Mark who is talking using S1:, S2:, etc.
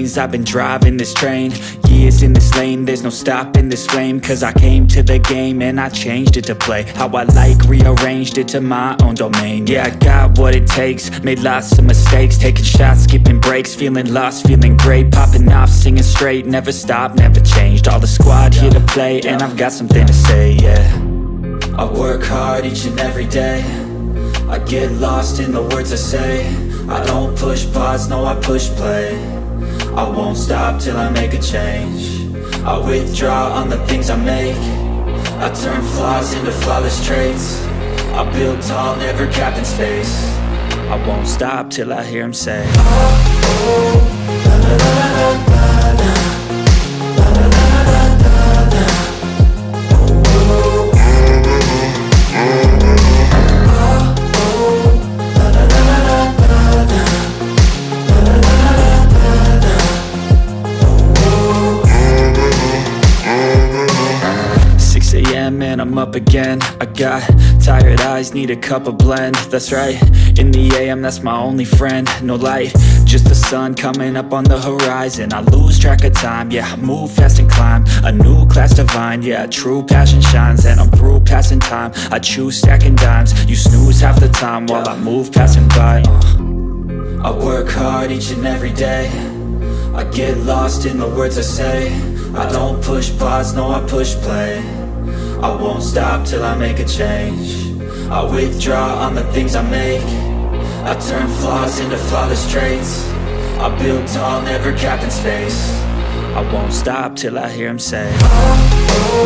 S1: things. I've been driving this train, years in this lane, there's no stopping this flame. Cause I came to the game and I changed it to play how I like, rearranged it to my own domain. Yeah, I got what it takes, made lots of mistakes, taking shots, skipping breaks, feeling lost, feeling great, popping off, singing straight, never stopped, never changed. All the squad here to play, and I've got something to say, yeah. I work hard each and every day, I get lost in the words I say. I don't push pause, no I push play. I won't stop till I make a change. I withdraw on the things I make. I turn flaws into flawless traits. I build tall, never capped in space. I won't stop till I hear him say, oh, oh, la la la la la la, la la la la la la, oh, oh, oh, la la la la la la, la la la la la la, oh, oh. 6 a.m. and I'm up again. I got tired eyes, need a cup of blend. That's right, in the AM, that's my only friend. No light, just the sun coming up on the horizon. I lose track of time, yeah, I move fast and climb a new class divine, yeah, true passion shines. And I'm through passing time, I choose stacking dimes. You snooze half the time while I move passing by. I work hard each and every day, I get lost in the words I say. I don't push pause, no I push play. I won't stop till I make a change. I withdraw on the things I make. I turn flaws into flawless traits. I build tall, never capped in space. I won't stop till I hear him say, oh, oh.